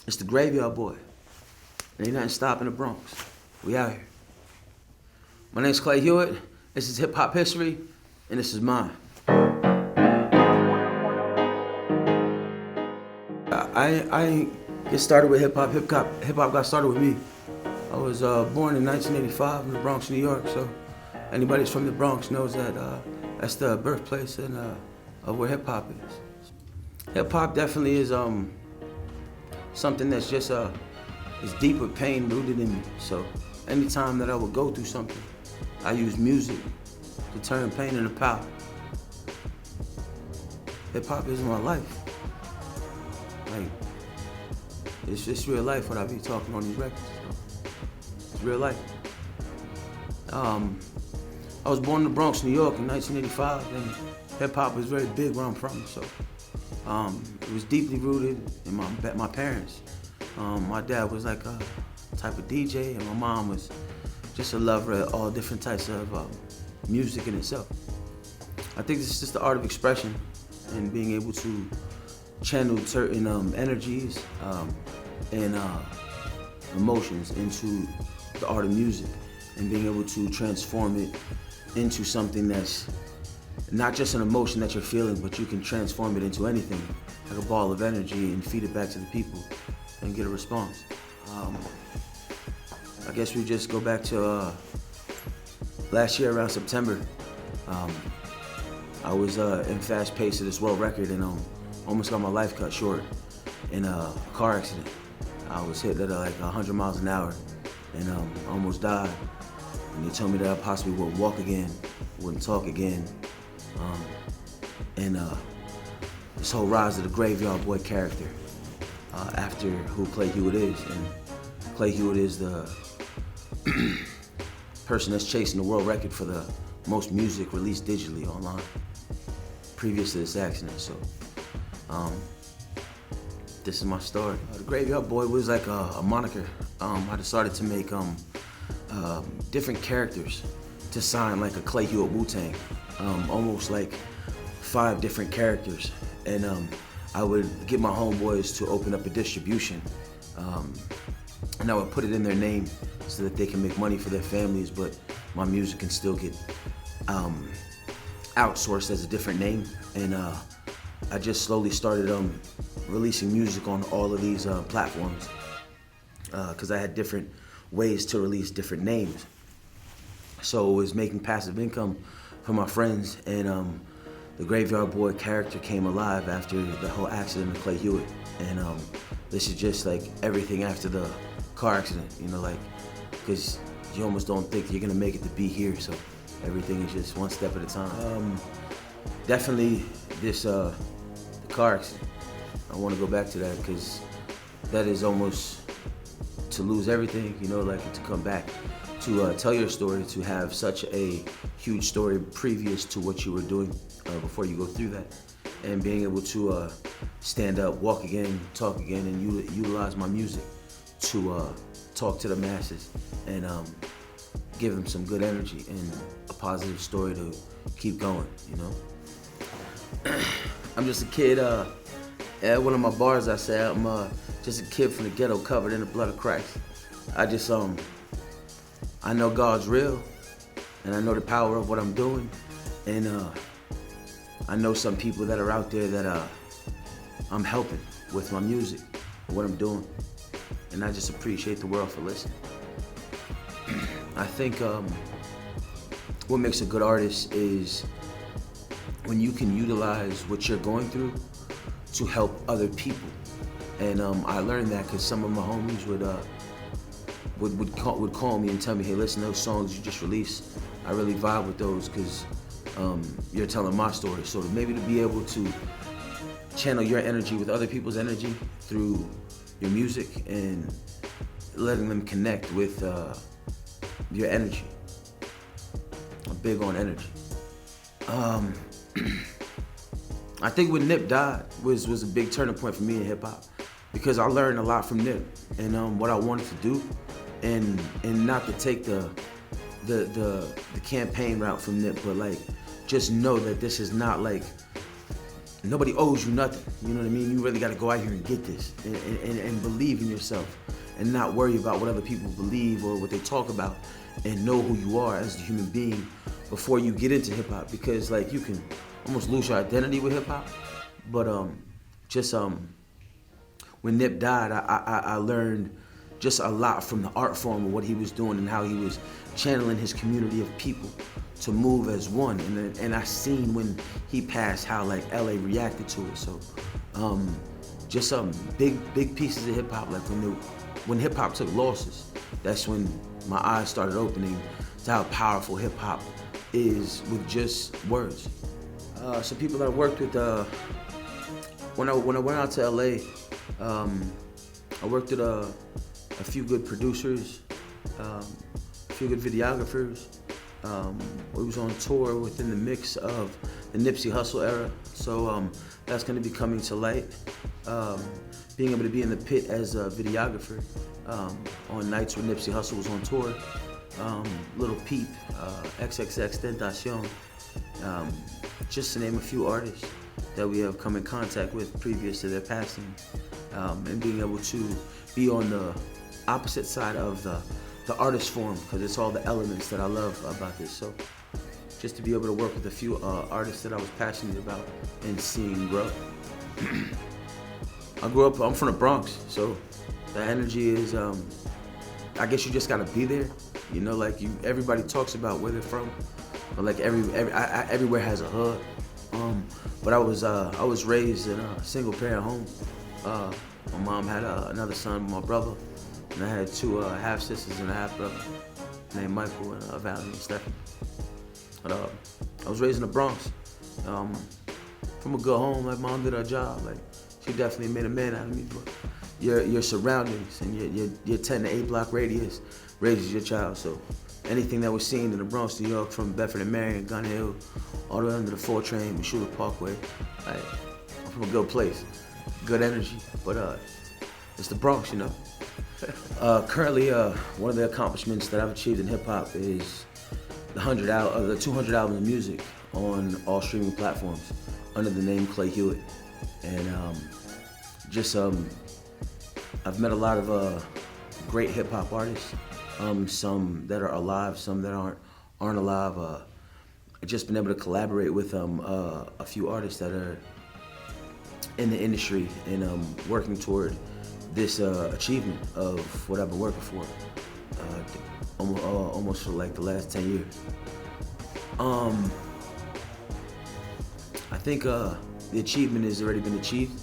It's the Graveyard Boy. Ain't nothing stopping the Bronx. We out here. My name's Clay Hewitt. This is hip hop history, and this is mine. I ain't get started with hip hop. Hip hop got started with me. I was born in 1985 in the Bronx, New York. So anybody that's from the Bronx knows that that's the birthplace of where hip hop is. Hip hop definitely is something that's just is deep with pain rooted in me. So anytime that I would go through something, I use music to turn pain into power. Hip hop is my life. Like, it's real life what I be talking on these records. So it's real life. I was born in the Bronx, New York in 1985, and hip hop was very big where I'm from. So it was deeply rooted in my parents. My dad was like a type of DJ, and my mom was just a lover of all different types of music in itself. I think it's just the art of expression and being able to channel certain energies and emotions into the art of music, and being able to transform it into something that's not just an emotion that you're feeling, but you can transform it into anything, like a ball of energy, and feed it back to the people and get a response. I guess we just go back to last year around September. I was in fast pace of this world record and almost got my life cut short in a car accident. I was hit at like 100 miles an hour and almost died. And they told me that I possibly wouldn't walk again, wouldn't talk again. And this whole rise of the Graveyard Boy character after who Clay Hewitt is. And Clay Hewitt is the person that's chasing the world record for the most music released digitally online previous to this accident. So this is my story. The Graveyard Boy was like a moniker. I decided to make different characters to sign like a Clay Hewitt Wu-Tang, almost like 5 different characters. And I would get my homeboys to open up a distribution, and I would put it in their name so that they can make money for their families, but my music can still get outsourced as a different name. And I just slowly started releasing music on all of these platforms because I had different ways to release different names. So it was making passive income for my friends, and the Graveyard Boy character came alive after the whole accident of Clay Hewitt. And this is just like everything after the car accident, you know, like, because you almost don't think you're gonna make it to be here, so everything is just one step at a time. Definitely this, the car accident, I wanna go back to that because that is almost to lose everything, you know, like to come back, to tell your story, to have such a huge story previous to what you were doing before you go through that, and being able to stand up, walk again, talk again, and utilize my music to talk to the masses and give them some good energy and a positive story to keep going, you know? I'm just a kid, at one of my bars I say, I'm just a kid from the ghetto covered in the blood of Christ. I just, I know God's real, and I know the power of what I'm doing, and I know some people that are out there that I'm helping with my music, what I'm doing, and I just appreciate the world for listening. I think what makes a good artist is when you can utilize what you're going through to help other people. And I learned that because some of my homies would call me and tell me, hey, listen, those songs you just released, I really vibe with those because you're telling my story. So maybe to be able to channel your energy with other people's energy through your music and letting them connect with your energy. I'm big on energy. I think when Nip died was a big turning point for me in hip hop, because I learned a lot from Nip and what I wanted to do, and not to take the campaign route from Nip, but like just know that this is not like nobody owes you nothing. You know what I mean? You really got to go out here and get this and believe in yourself and not worry about what other people believe or what they talk about, and know who you are as a human being before you get into hip hop, because like you can almost lose your identity with hip hop. But when Nip died, I learned just a lot from the art form of what he was doing and how he was channeling his community of people to move as one. And I seen when he passed how like LA reacted to it. So just some big pieces of hip hop. Like when hip hop took losses, that's when my eyes started opening to how powerful hip hop is with just words. So people that I worked with, when I went out to LA, I worked with a few good producers, a few good videographers. We was on tour within the mix of the Nipsey Hussle era, so that's going to be coming to light. Being able to be in the pit as a videographer on nights when Nipsey Hussle was on tour. Lil Peep, XXXTentacion, just to name a few artists that we have come in contact with previous to their passing, and being able to be on the opposite side of the artist form, because it's all the elements that I love about this. So just to be able to work with a few artists that I was passionate about and seeing grow. I'm from the Bronx, so the energy is, I guess you just gotta be there. You know, like everybody talks about where they're from, but like everywhere has a hood. But I was raised in a single parent home. My mom had another son with my brother, and I had two half sisters and a half brother named Michael and Valerie and Stephanie. But I was raised in the Bronx, from a good home. Like mom did her job. Like she definitely made a man out of me. But your surroundings and your 10 to 8 block radius raises your child. So anything that was seen in the Bronx, New York, from Bedford and Marion, Gun Hill, all the way under the 4 train, Meshuggah Parkway, like, I'm from a good place, good energy, but it's the Bronx, you know. Currently, one of the accomplishments that I've achieved in hip hop is the 200 albums of music on all streaming platforms under the name Clay Hewitt, and I've met a lot of great hip hop artists. Some that are alive, some that aren't alive. I've just been able to collaborate with a few artists that are in the industry and working toward this achievement of what I've been working for almost for like the last 10 years. I think the achievement has already been achieved.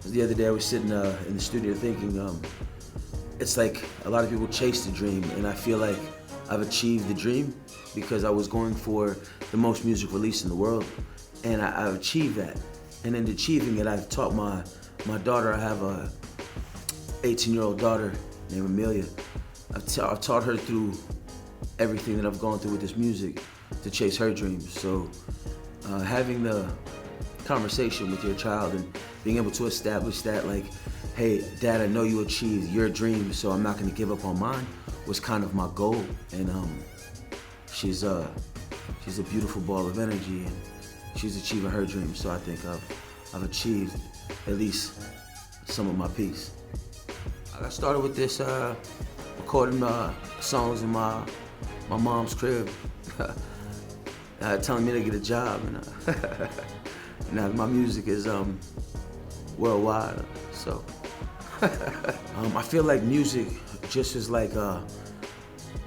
The other day I was sitting in the studio thinking, it's like a lot of people chase the dream, and I feel like I've achieved the dream because I was going for the most music released in the world, and I've achieved that. And in achieving it, I've taught my daughter. I have a 18-year-old daughter named Amelia. I've taught her through everything that I've gone through with this music to chase her dreams. So having the conversation with your child and being able to establish that, like, hey, Dad, I know you achieved your dream, so I'm not gonna give up on mine, was kind of my goal. And she's a beautiful ball of energy, and she's achieving her dream. So I think I've achieved at least some of my piece. I got started with this recording songs in my mom's crib, telling me to get a job, and now my music is worldwide. So I feel like music just is like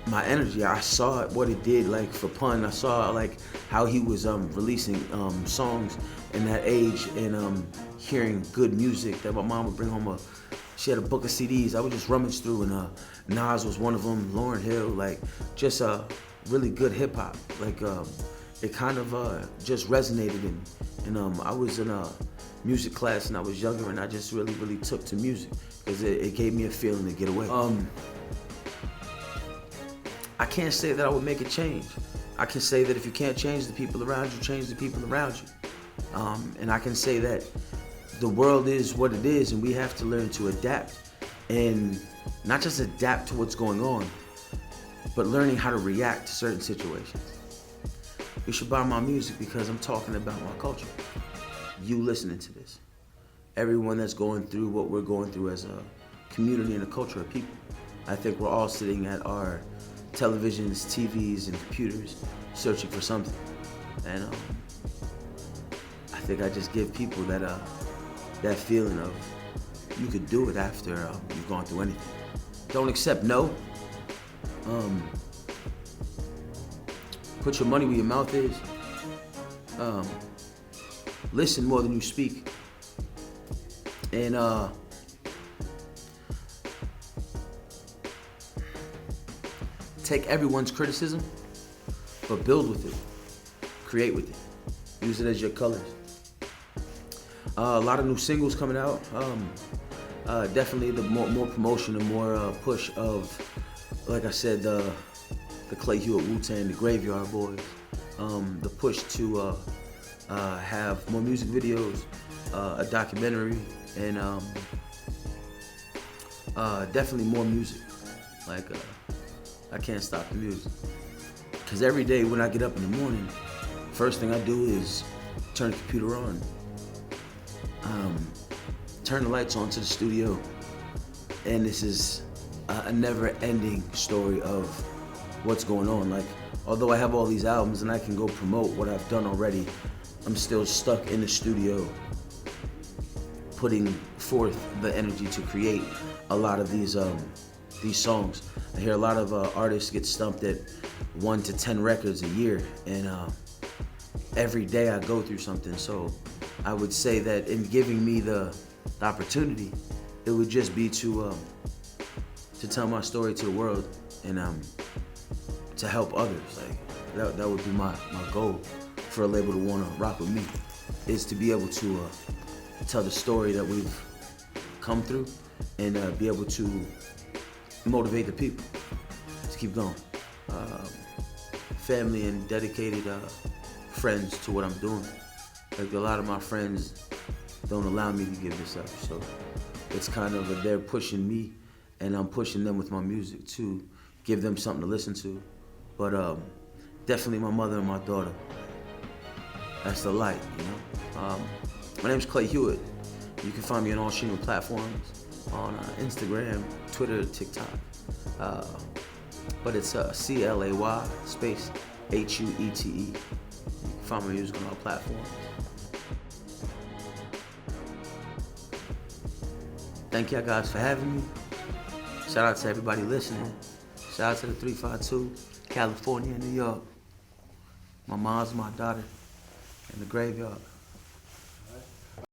my energy. I saw what it did, like for Pun. I saw like how he was releasing songs in that age, and hearing good music that my mom would bring home. She had a book of CDs. I would just rummage through, and Nas was one of them. Lauryn Hill, like just really good hip hop. Like it kind of just resonated in. And I was in a music class, and I was younger, and I just really took to music because it gave me a feeling to get away. I can't say that I would make a change. I can say that if you can't change the people around you, change the people around you. And I can say that the world is what it is, and we have to learn to adapt, and not just adapt to what's going on, but learning how to react to certain situations. You should buy my music because I'm talking about my culture. you listening to this. Everyone that's going through what we're going through as a community and a culture of people. I think we're all sitting at our televisions, TVs, and computers searching for something. And I think I just give people that feeling of you could do it after you've gone through anything. Don't accept no. Put your money where your mouth is. Listen more than you speak. And take everyone's criticism, but build with it. Create with it. Use it as your colors. A lot of new singles coming out. Definitely the more promotion and more push of, like I said, the Clay Hewitt Wu-Tang, the Graveyard Boys. The push to have more music videos, a documentary, and definitely more music. Like, I can't stop the music. Because every day when I get up in the morning, first thing I do is turn the computer on, turn the lights on to the studio, and this is a never-ending story of what's going on. Like, although I have all these albums and I can go promote what I've done already, I'm still stuck in the studio putting forth the energy to create a lot of these songs. I hear a lot of artists get stumped at 1 to 10 records a year, and every day I go through something. So I would say that in giving me the opportunity, it would just be to tell my story to the world and to help others. Like that would be my goal for a label to want to rock with me, is to be able to tell the story that we've come through and be able to motivate the people to keep going. Family and dedicated friends to what I'm doing. Like, a lot of my friends don't allow me to give this up, so it's kind of they're pushing me and I'm pushing them with my music to give them something to listen to. But definitely my mother and my daughter. That's the light, you know. My name's Clay Hewitt. You can find me on all streaming platforms, on Instagram, Twitter, TikTok. But it's CLAY space HUETE. You can find my music on all platforms. Thank y'all guys for having me. Shout out to everybody listening. Shout out to the 352, California, New York. My mom's my daughter, and the Graveyard.